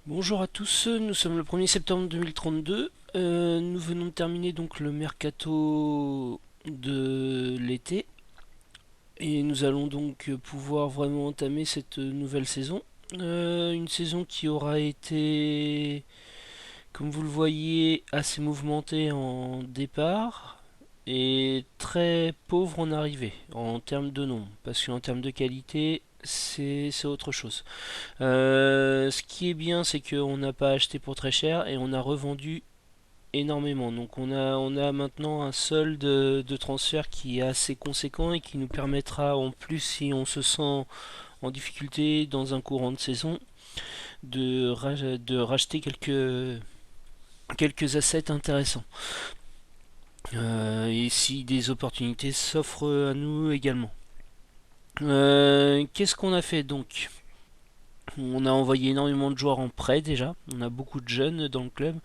Bonjour à tous, nous sommes le 1er septembre 2032. Nous venons de terminer donc le mercato de l'été et nous allons donc pouvoir vraiment entamer cette nouvelle saison. Une saison qui aura été, comme vous le voyez, assez mouvementée en départ et très pauvre en arrivée en termes de nombre, parce qu'en termes de qualité, c'est autre chose. Ce qui est bien, c'est qu'on n'a pas acheté pour très cher et on a revendu énormément. Donc on a maintenant un solde de transfert qui est assez conséquent et qui nous permettra, en plus, si on se sent en difficulté dans un courant de saison, de racheter quelques assets intéressants. Et si des opportunités s'offrent à nous également. Qu'est-ce qu'on a fait donc? On a envoyé énormément de joueurs en prêt déjà. On a beaucoup de jeunes dans le club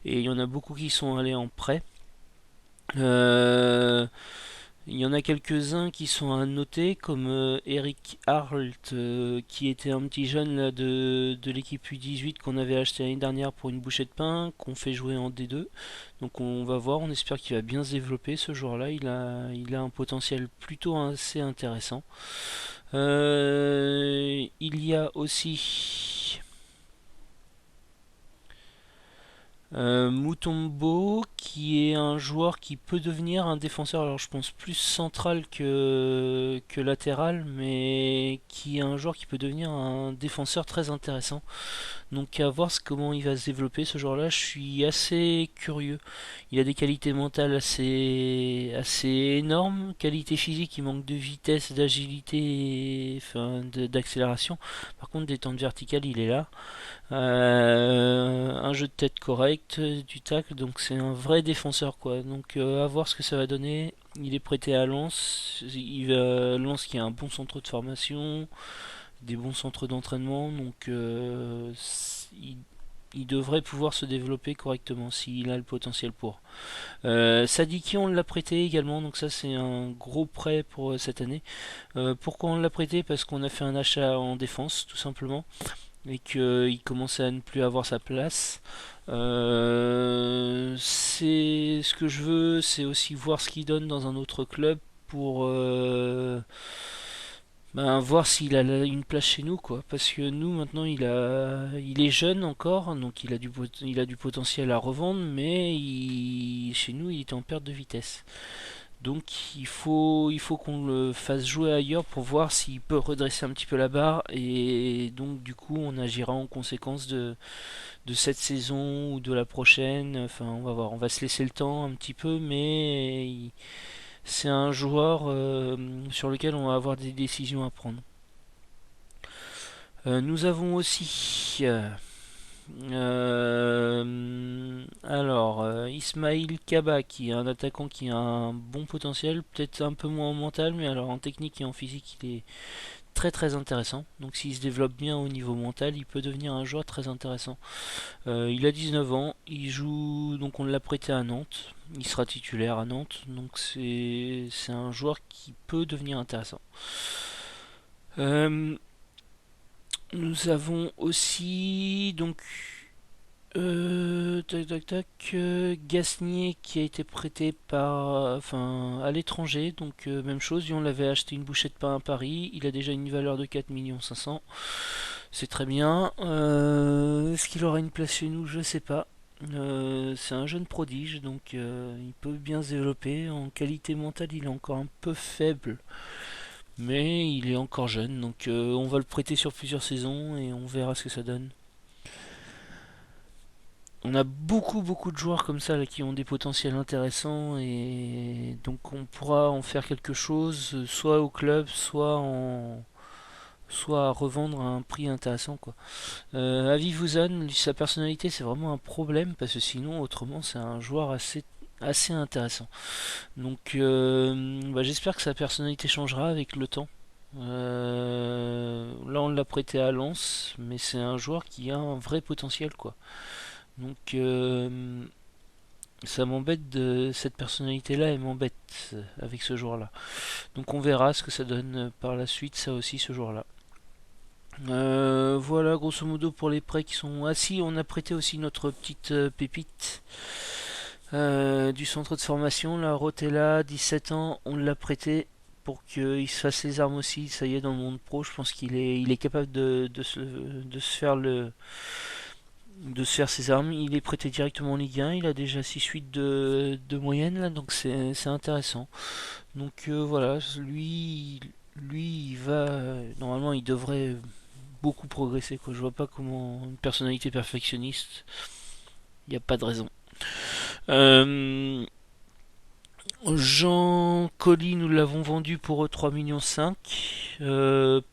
et il y en a beaucoup qui sont allés en prêt. Il y en a quelques-uns qui sont à noter, comme Eric Harlt, qui était un petit jeune là, de l'équipe U18 qu'on avait acheté l'année dernière pour une bouchée de pain, qu'on fait jouer en D2. Donc on va voir, on espère qu'il va bien se développer ce joueur-là. Il a un potentiel plutôt assez intéressant. Il y a aussi Mutombo, qui est un joueur qui peut devenir un défenseur, alors je pense plus central que latéral, mais qui est un joueur qui peut devenir un défenseur très intéressant. Donc à voir comment il va se développer ce joueur-là, je suis assez curieux. Il a des qualités mentales assez énormes, qualité physique, il manque de vitesse, d'agilité, enfin d'accélération. Par contre des temps de verticale, il est là. Un jeu de tête correct, du tacle, donc c'est un vrai défenseur quoi. Donc à voir ce que ça va donner. Il est prêté à Lens, Lens qui a un bon centre de formation, des bons centres d'entraînement, donc il devrait pouvoir se développer correctement s'il a le potentiel pour. Sadiki, on l'a prêté également, donc ça c'est un gros prêt pour cette année. Pourquoi on l'a prêté? Parce qu'on a fait un achat en défense tout simplement et qu'il commençait à ne plus avoir sa place. C'est ce que je veux, c'est aussi voir ce qu'il donne dans un autre club pour voir s'il a une place chez nous, quoi. Parce que nous, maintenant, il est jeune encore, donc il a du potentiel à revendre, mais chez nous, il est en perte de vitesse. Donc il faut qu'on le fasse jouer ailleurs pour voir s'il peut redresser un petit peu la barre, et donc du coup on agira en conséquence de cette saison ou de la prochaine. Enfin, on va voir, on va se laisser le temps un petit peu, mais c'est un joueur sur lequel on va avoir des décisions à prendre. Nous avons aussi Ismail Kaba, qui est un attaquant qui a un bon potentiel, peut-être un peu moins en mental, mais alors en technique et en physique, il est très très intéressant. Donc s'il se développe bien au niveau mental, il peut devenir un joueur très intéressant. Il a 19 ans, il joue, donc on l'a prêté à Nantes, il sera titulaire à Nantes, donc c'est un joueur qui peut devenir intéressant. Euh, Nous avons aussi donc tac tac tac Gasnier, qui a été prêté à l'étranger, donc même chose, on l'avait acheté une bouchée de pain à Paris, il a déjà une valeur de 4 500 000, c'est très bien. Est-ce qu'il aura une place chez nous? Je sais pas. C'est un jeune prodige, donc il peut bien se développer. En qualité mentale, il est encore un peu faible, mais il est encore jeune, donc on va le prêter sur plusieurs saisons et on verra ce que ça donne. On a beaucoup de joueurs comme ça là, qui ont des potentiels intéressants, et donc on pourra en faire quelque chose, soit au club, soit à revendre à un prix intéressant, quoi. Avi Vuzan, sa personnalité, c'est vraiment un problème, parce que sinon autrement c'est un joueur assez intéressant. Donc j'espère que sa personnalité changera avec le temps. Là on l'a prêté à Lens, mais c'est un joueur qui a un vrai potentiel, quoi. Donc ça m'embête, cette personnalité-là, elle m'embête avec ce joueur-là. Donc on verra ce que ça donne par la suite, ça aussi, ce joueur-là. Voilà, grosso modo, pour les prêts qui sont assis. On a prêté aussi notre petite pépite du centre de formation, la Rotella, 17 ans. On l'a prêté pour qu'il se fasse les armes aussi. Ça y est, dans le monde pro, je pense il est capable de se faire ses armes. Il est prêté directement en Ligue 1. Il a déjà 6-8 de moyenne là, donc c'est intéressant. Donc voilà, lui, il va normalement, il devrait beaucoup progresser, quoi. Je vois pas comment une personnalité perfectionniste, il n'y a pas de raison. Euh, Jean Colli, nous l'avons vendu pour 3,5 millions.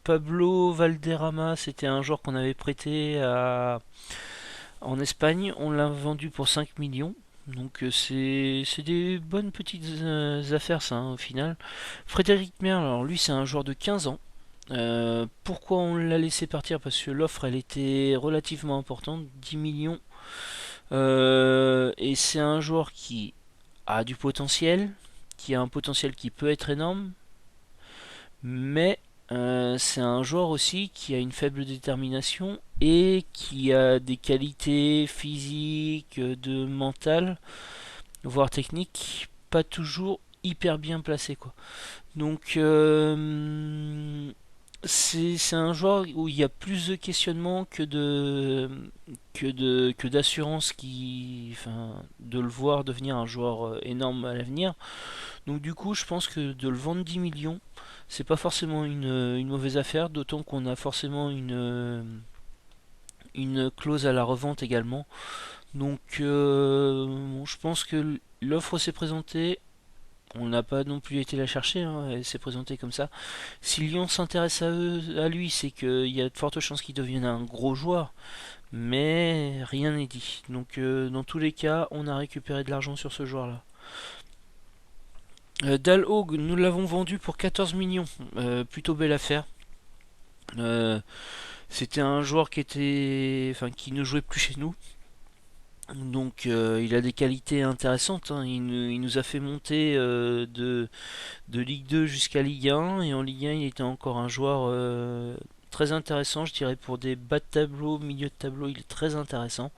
Pablo Valderrama, c'était un joueur qu'on avait prêté en Espagne. On l'a vendu pour 5 millions. Donc c'est des bonnes petites affaires, ça, hein, au final. Frédéric Merle, alors lui c'est un joueur de 15 ans. Pourquoi on l'a laissé partir? Parce que l'offre elle était relativement importante, 10 millions. Et c'est un joueur qui a du potentiel, qui a un potentiel qui peut être énorme, mais c'est un joueur aussi qui a une faible détermination et qui a des qualités physiques, de mental, voire techniques, pas toujours hyper bien placées, quoi. Donc c'est un joueur où il y a plus de questionnements que d'assurance, de le voir devenir un joueur énorme à l'avenir. Donc du coup, je pense que de le vendre 10 millions, c'est pas forcément une mauvaise affaire, d'autant qu'on a forcément une clause à la revente également. Donc bon, je pense que l'offre s'est présentée. On n'a pas non plus été la chercher, hein, elle s'est présentée comme ça. Si Lyon s'intéresse à lui, c'est qu'il y a de fortes chances qu'il devienne un gros joueur, mais rien n'est dit. Donc dans tous les cas, on a récupéré de l'argent sur ce joueur-là. Dalhog, nous l'avons vendu pour 14 millions. Plutôt belle affaire. Euh, C'était un joueur qui ne jouait plus chez nous. Donc il a des qualités intéressantes, hein. Il nous a fait monter de Ligue 2 jusqu'à Ligue 1. Et en Ligue 1 il était encore un joueur très intéressant, je dirais, pour des bas de tableau, milieu de tableau, il est très intéressant.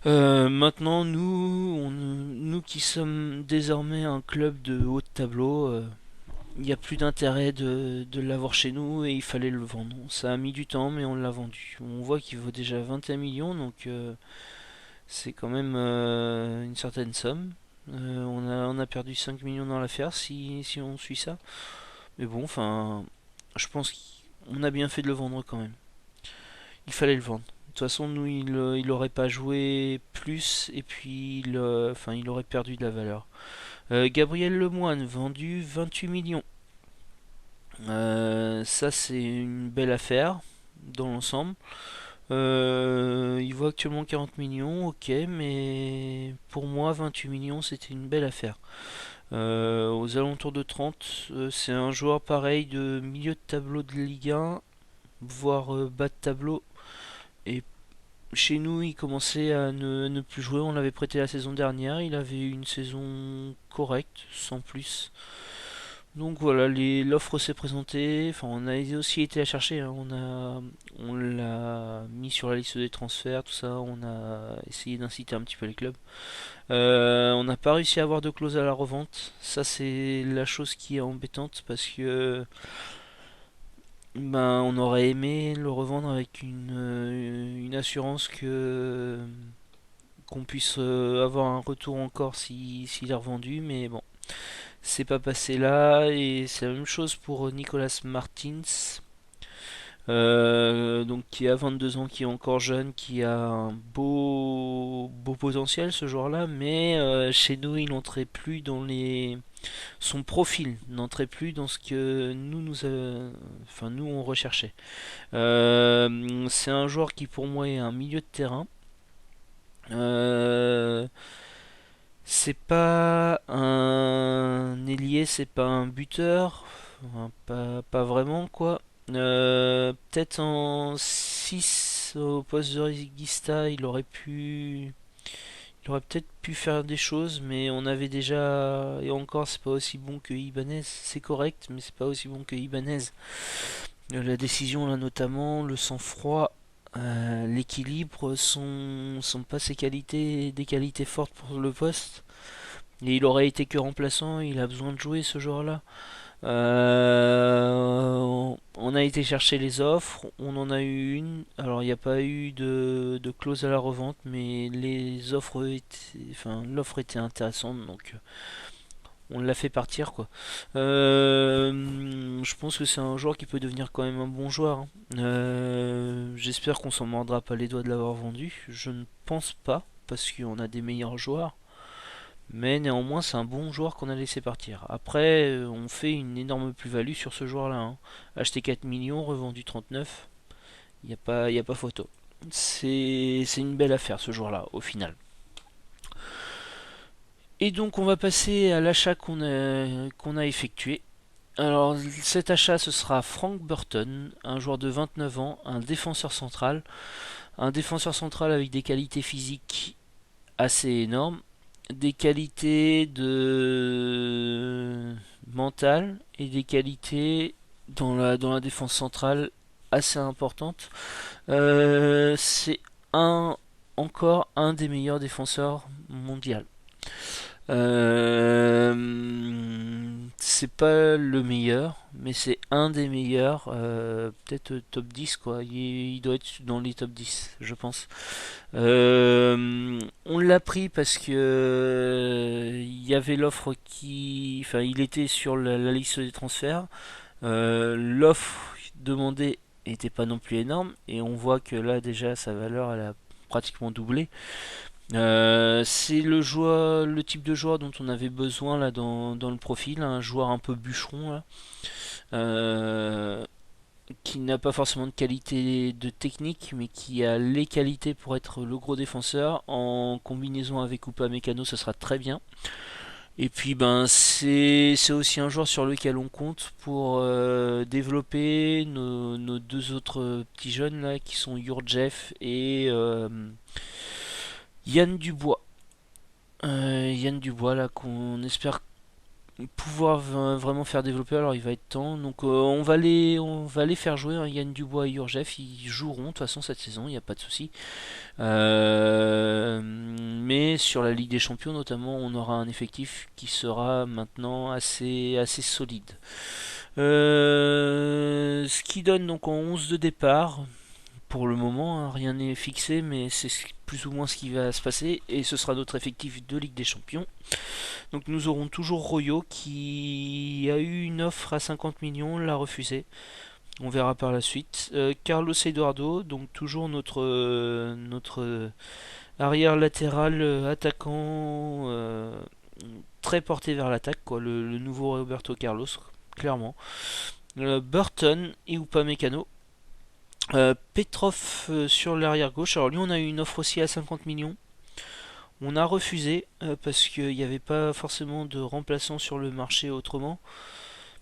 Maintenant, nous qui sommes désormais un club de haut de tableau, il n'y a plus d'intérêt de l'avoir chez nous et il fallait le vendre. Ça a mis du temps, mais on l'a vendu. On voit qu'il vaut déjà 21 millions, donc c'est quand même une certaine somme. On a perdu 5 millions dans l'affaire si on suit ça. Mais bon, enfin, je pense qu'on a bien fait de le vendre quand même. Il fallait le vendre. De toute façon, nous, il aurait pas joué plus et puis enfin, il aurait perdu de la valeur. Gabriel Lemoine, vendu 28 millions. Ça, c'est une belle affaire dans l'ensemble. Il vaut actuellement 40 millions, ok, mais pour moi, 28 millions, c'était une belle affaire. Aux alentours de 30, c'est un joueur pareil de milieu de tableau de Ligue 1, voire bas de tableau. Et chez nous, il commençait à ne plus jouer. On l'avait prêté la saison dernière. Il avait eu une saison correcte, sans plus. Donc voilà, l'offre s'est présentée. Enfin, on a aussi été la chercher, hein. On l'a mis sur la liste des transferts, tout ça. On a essayé d'inciter un petit peu les clubs. On n'a pas réussi à avoir de clause à la revente. Ça, c'est la chose qui est embêtante parce que ben, on aurait aimé le revendre avec une assurance que qu'on puisse avoir un retour encore s'il est revendu, mais bon, c'est pas passé là, et c'est la même chose pour Nicolas Martins, donc qui a 22 ans, qui est encore jeune, qui a un beau potentiel ce joueur-là, mais chez nous il n'entrait plus dans les son profil n'entrait plus dans ce que enfin nous on recherchait. C'est un joueur qui pour moi est un milieu de terrain. Euh, c'est pas un ailier, c'est pas un buteur, enfin, pas vraiment quoi. Peut-être en 6 au poste de Regista, il aurait peut-être pu faire des choses, mais on avait déjà, et encore c'est pas aussi bon que Ibanez, c'est correct, mais c'est pas aussi bon que Ibanez. La décision là notamment, le sang-froid, l'équilibre sont pas des qualités fortes pour le poste. Et il aurait été que remplaçant, il a besoin de jouer ce joueur-là. On a été chercher les offres, on en a eu une. Alors il n'y a pas eu de clause à la revente, mais l'offre était intéressante, donc on l'a fait partir quoi. Je pense que c'est un joueur qui peut devenir quand même un bon joueur, hein. J'espère qu'on s'en mordra pas les doigts de l'avoir vendu. Je ne pense pas, parce qu'on a des meilleurs joueurs. Mais néanmoins, c'est un bon joueur qu'on a laissé partir. Après, on fait une énorme plus-value sur ce joueur-là, hein. Acheté 4 millions, revendu 39, y a pas photo. C'est une belle affaire ce joueur-là, au final. Et donc, on va passer à l'achat qu'on a effectué. Alors, cet achat, ce sera Frank Burton, un joueur de 29 ans, un défenseur central. Un défenseur central avec des qualités physiques assez énormes, des qualités de mental et des qualités dans la défense centrale assez importantes. C'est un encore un des meilleurs défenseurs mondiaux. C'est pas le meilleur, mais c'est un des meilleurs, peut-être top 10 quoi. Il doit être dans les top 10, je pense. On l'a pris parce que il y avait l'offre enfin, il était sur la liste des transferts. L'offre demandée était pas non plus énorme, et on voit que là déjà sa valeur elle a pratiquement doublé. C'est le type de joueur dont on avait besoin là dans le profil, un joueur un peu bûcheron là, euh, qui n'a pas forcément de qualité de technique, mais qui a les qualités pour être le gros défenseur. En combinaison avec Upamecano, ça sera très bien. Et puis ben c'est aussi un joueur sur lequel on compte pour développer nos deux autres petits jeunes là qui sont Jurjev et Yann Dubois. Yann Dubois là qu'on espère pouvoir vraiment faire développer. Alors il va être temps. Donc on va les faire jouer, hein. Yann Dubois et Urgef, ils joueront de toute façon cette saison, il n'y a pas de souci. Mais sur la Ligue des Champions notamment, on aura un effectif qui sera maintenant assez solide. Ce qui donne donc en 11 de départ. Pour le moment, hein, rien n'est fixé, mais c'est plus ou moins ce qui va se passer. Et ce sera notre effectif de Ligue des Champions. Donc nous aurons toujours Royo qui a eu une offre à 50 millions, l'a refusé. On verra par la suite. Carlos Eduardo, donc toujours notre arrière latéral attaquant très porté vers l'attaque, quoi, le nouveau Roberto Carlos, clairement. Burton et Upamecano. Petrov sur l'arrière gauche. Alors lui, on a eu une offre aussi à 50 millions. On a refusé parce qu'il n'y avait pas forcément de remplaçant sur le marché autrement.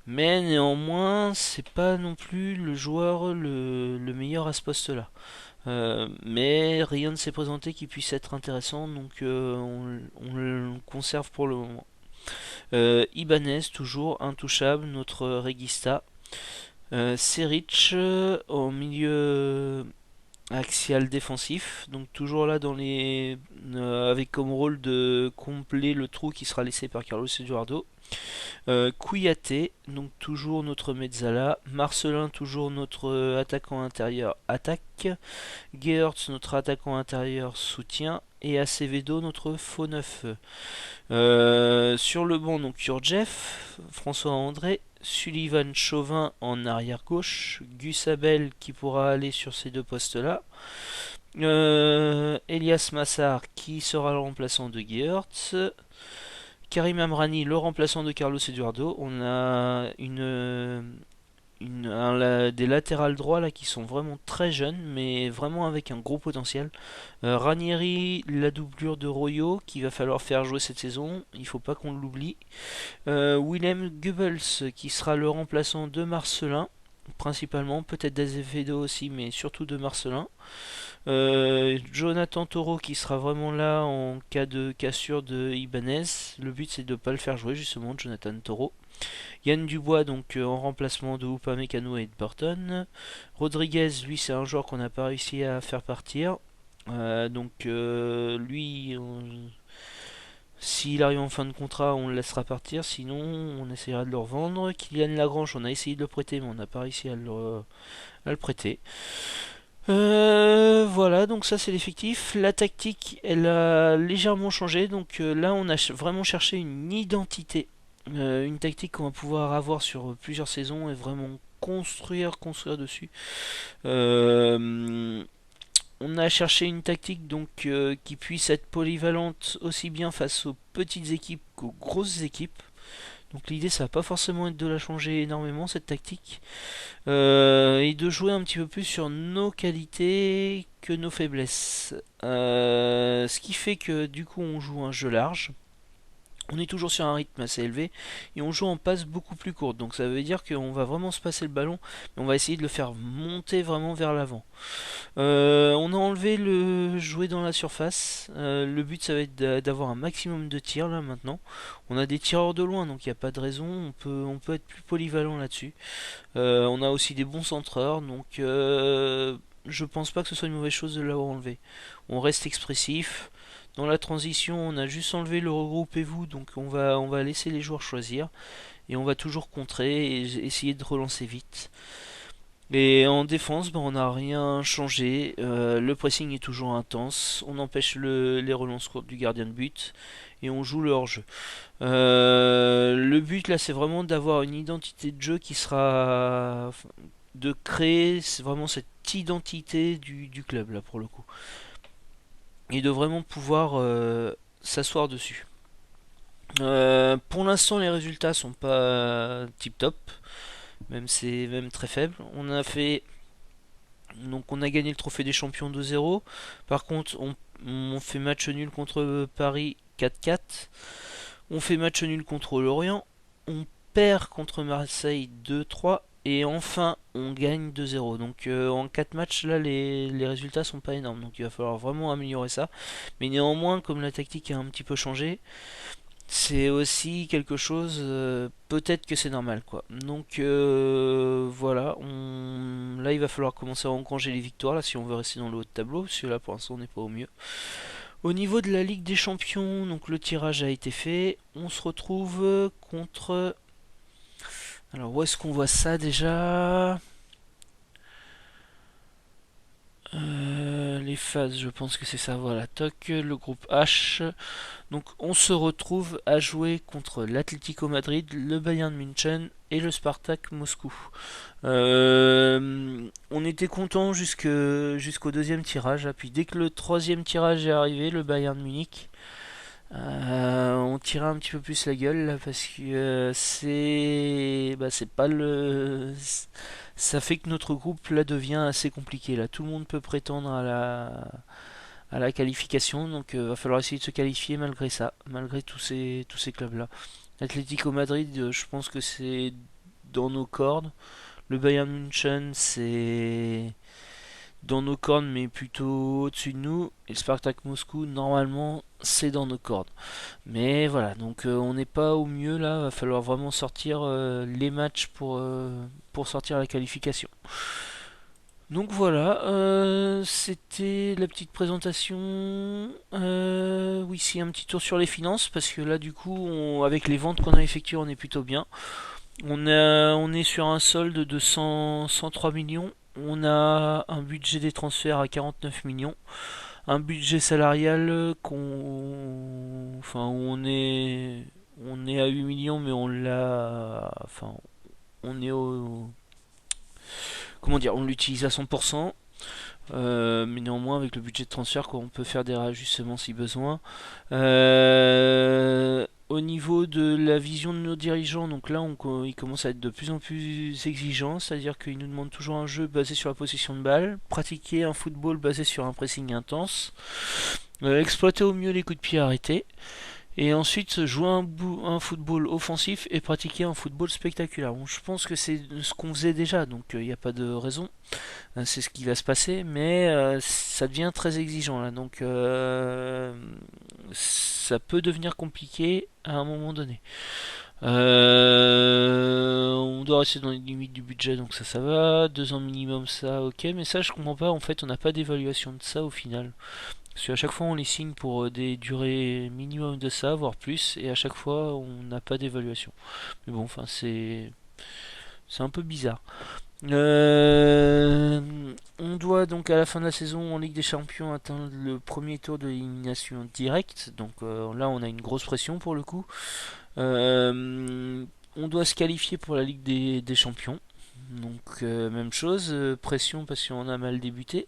Mais néanmoins, c'est pas non plus le joueur le meilleur à ce poste-là. Mais rien ne s'est présenté qui puisse être intéressant, donc on le conserve pour le moment. Ibanez, toujours intouchable, notre régista. Seric au milieu axial défensif, donc toujours là avec comme rôle de combler le trou qui sera laissé par Carlos Eduardo. Kouyaté, donc toujours notre Mezzala. Marcelin, toujours notre attaquant intérieur attaque. Geertz, notre attaquant intérieur soutien. Et Acevedo, notre faux neuf. Sur le banc, donc Jurjev, François André, Sullivan Chauvin en arrière gauche, Gus Abel qui pourra aller sur ces deux postes-là. Elias Massar qui sera le remplaçant de Geertz. Karim Amrani, le remplaçant de Carlos Eduardo. On a des latérales droits là qui sont vraiment très jeunes, mais vraiment avec un gros potentiel. Ranieri, la doublure de Royo, qu'il va falloir faire jouer cette saison, il faut pas qu'on l'oublie. Willem Goebbels, qui sera le remplaçant de Marcelin, principalement, peut-être d'Azevedo aussi, mais surtout de Marcelin. Jonathan Toro qui sera vraiment là en cas de cassure de Ibanez. Le but c'est de ne pas le faire jouer justement, Jonathan Toro. Yann Dubois donc en remplacement de Upamecano et de Burton. Rodriguez, lui c'est un joueur qu'on n'a pas réussi à faire partir. Lui, s'il arrive en fin de contrat, on le laissera partir. Sinon, on essaiera de le revendre. Kylian Lagrange, on a essayé de le prêter, mais on n'a pas réussi à le prêter. Voilà, donc ça c'est l'effectif. La tactique, elle a légèrement changé. Donc là, on a vraiment cherché une identité, une tactique qu'on va pouvoir avoir sur plusieurs saisons et vraiment construire dessus. On a cherché une tactique donc qui puisse être polyvalente aussi bien face aux petites équipes qu'aux grosses équipes. Donc l'idée ça va pas forcément être de la changer énormément cette tactique et de jouer un petit peu plus sur nos qualités que nos faiblesses. Ce qui fait que du coup on joue un jeu large. On est toujours sur un rythme assez élevé et on joue en passe beaucoup plus courte. Donc ça veut dire qu'on va vraiment se passer le ballon, mais on va essayer de le faire monter vraiment vers l'avant. On a enlevé le jouer dans la surface. Le but ça va être d'avoir un maximum de tirs là maintenant. On a des tireurs de loin donc il n'y a pas de raison. On peut être plus polyvalent là-dessus. On a aussi des bons centreurs donc je pense pas que ce soit une mauvaise chose de l'avoir enlevé. On reste expressif. Dans la transition, on a juste enlevé le regroupez-vous, donc on va laisser les joueurs choisir et on va toujours contrer et essayer de relancer vite. Et en défense, on n'a rien changé. Le pressing est toujours intense. On empêche les relances courtes du gardien de but et on joue le hors-jeu. Le but là, c'est vraiment d'avoir une identité de jeu qui sera de créer vraiment cette identité du club là pour le coup et de vraiment pouvoir s'asseoir dessus. Pour l'instant, les résultats sont pas tip top, même c'est même très faible. On a gagné le trophée des champions 2-0. Par contre, on fait match nul contre Paris 4-4. On fait match nul contre Lorient. On perd contre Marseille 2-3. Et enfin, on gagne 2-0. Donc en 4 matchs, là, les résultats sont pas énormes. Donc il va falloir vraiment améliorer ça. Mais néanmoins, comme la tactique a un petit peu changé, c'est aussi quelque chose, peut-être que c'est normal quoi. Donc voilà, là il va falloir commencer à engranger les victoires là si on veut rester dans le haut de tableau, parce que là pour l'instant on n'est pas au mieux. Au niveau de la Ligue des Champions, donc le tirage a été fait, on se retrouve contre... Alors où est-ce qu'on voit ça déjà? Les phases, je pense que c'est ça, voilà, toc, le groupe H. Donc on se retrouve à jouer contre l'Atlético Madrid, le Bayern München et le Spartak Moscou. On était content jusqu'au deuxième tirage, puis dès que le troisième tirage est arrivé, le Bayern Munich, on tirait un petit peu plus la gueule là, parce que c'est pas le ça fait que notre groupe là devient assez compliqué là. Tout le monde peut prétendre à la qualification, donc va falloir essayer de se qualifier malgré ça, malgré tous ces clubs là. L'Atlético Madrid, je pense que c'est dans nos cordes. Le Bayern München, c'est dans nos cordes, mais plutôt au-dessus de nous. Et le Spartak Moscou, normalement, c'est dans nos cordes. Mais voilà, donc on n'est pas au mieux là. Va falloir vraiment sortir les matchs pour sortir la qualification. Donc voilà, c'était la petite présentation. Oui, c'est un petit tour sur les finances parce que là, du coup, avec les ventes qu'on a effectuées, on est plutôt bien. On est sur un solde de 103 millions. On a un budget des transferts à 49 millions. Un budget salarial enfin, on est à 8 millions, mais enfin, on est comment dire, on l'utilise à 100%. Mais néanmoins, avec le budget de transfert, quoi, on peut faire des réajustements si besoin. Au niveau de la vision de nos dirigeants, donc là, ils commencent à être de plus en plus exigeants, c'est-à-dire qu'ils nous demandent toujours un jeu basé sur la possession de balle, pratiquer un football basé sur un pressing intense, exploiter au mieux les coups de pied arrêtés, et ensuite jouer un football offensif et pratiquer un football spectaculaire. Bon, je pense que c'est ce qu'on faisait déjà, donc il n'y a pas de raison. C'est ce qui va se passer, mais ça devient très exigeant là, donc ça peut devenir compliqué à un moment donné. On doit rester dans les limites du budget, donc ça va. 2 ans minimum, ça, ok, mais ça je comprends pas. En fait, on n'a pas d'évaluation de ça au final. Parce qu'à chaque fois on les signe pour des durées minimum de ça, voire plus, et à chaque fois on n'a pas d'évaluation. Mais bon, enfin c'est un peu bizarre. Euh, on doit donc à la fin de la saison en Ligue des Champions atteindre le premier tour de l'élimination directe. Donc là on a une grosse pression pour le coup. On doit se qualifier pour la Ligue des Champions. Donc même chose, pression parce qu'on a mal débuté.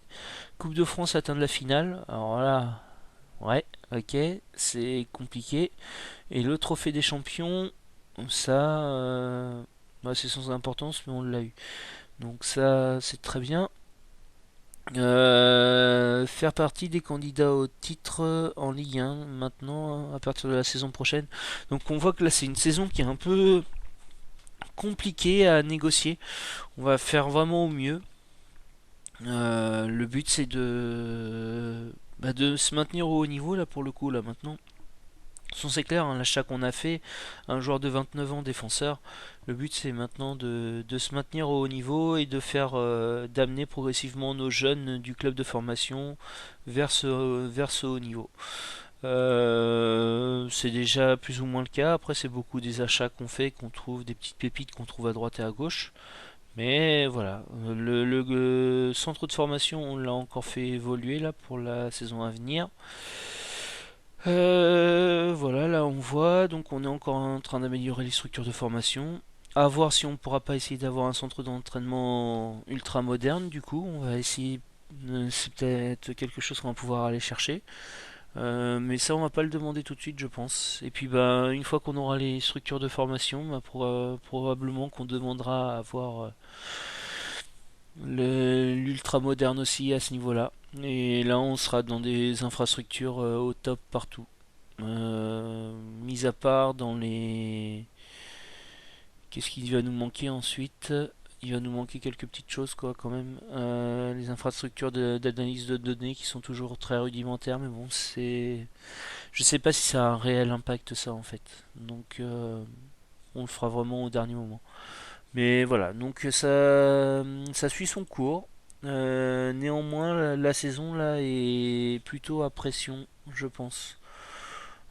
Coupe de France atteindre la finale. Alors là, ouais, ok, c'est compliqué. Et le trophée des champions, ça, c'est sans importance, mais on l'a eu. Donc ça, c'est très bien. Faire partie des candidats au titre en Ligue 1 maintenant à partir de la saison prochaine. Donc on voit que là c'est une saison qui est un peu compliquée à négocier. On va faire vraiment au mieux. Le but c'est de se maintenir au haut niveau là pour le coup là maintenant. C'est clair, hein, l'achat qu'on a fait, un joueur de 29 ans défenseur, le but c'est maintenant de se maintenir au haut niveau et de faire d'amener progressivement nos jeunes du club de formation vers ce haut niveau. C'est déjà plus ou moins le cas. Après, c'est beaucoup des achats qu'on fait, qu'on trouve, des petites pépites qu'on trouve à droite et à gauche. Mais voilà, le centre de formation, on l'a encore fait évoluer là pour la saison à venir. Voilà, là on voit, donc on est encore en train d'améliorer les structures de formation. À voir si on pourra pas essayer d'avoir un centre d'entraînement ultra moderne, du coup, on va essayer, c'est peut-être quelque chose qu'on va pouvoir aller chercher. Mais ça, on va pas le demander tout de suite, je pense. Et puis, bah, une fois qu'on aura les structures de formation, bah, probablement qu'on demandera à avoir l'ultra moderne aussi à ce niveau-là. Et là, on sera dans des infrastructures au top partout. Mis à part dans les... Qu'est-ce qui va nous manquer ensuite? Il va nous manquer quelques petites choses quoi quand même. Les infrastructures d'analyse de données qui sont toujours très rudimentaires, mais bon, c'est... Je sais pas si ça a un réel impact ça en fait. Donc on le fera vraiment au dernier moment. Mais voilà, donc ça suit son cours. Néanmoins, la saison là est plutôt à pression, je pense.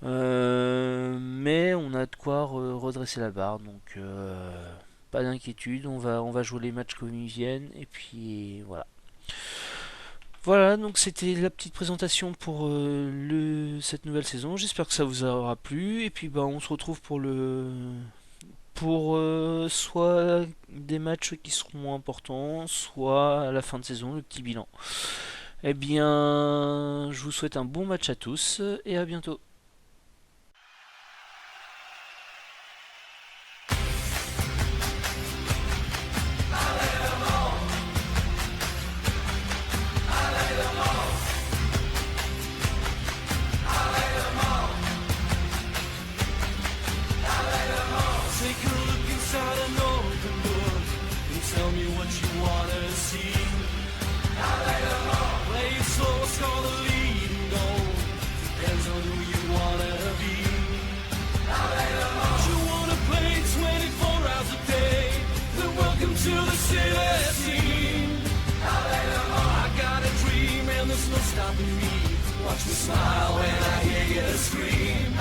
Mais on a de quoi redresser la barre, donc pas d'inquiétude. On va jouer les matchs comme ils viennent et puis voilà. Voilà, donc c'était la petite présentation pour cette nouvelle saison. J'espère que ça vous aura plu et puis bah on se retrouve pour soit des matchs qui seront importants, soit à la fin de saison, le petit bilan. Eh bien, je vous souhaite un bon match à tous et à bientôt. Take a look inside an open book and tell me what you wanna see. Play it slow, score the lead and goal. Depends on who you wanna be. You wanna play 24 hours a day? Then welcome to the city team. I got a dream and there's no stopping me. Watch me smile when I hear you scream.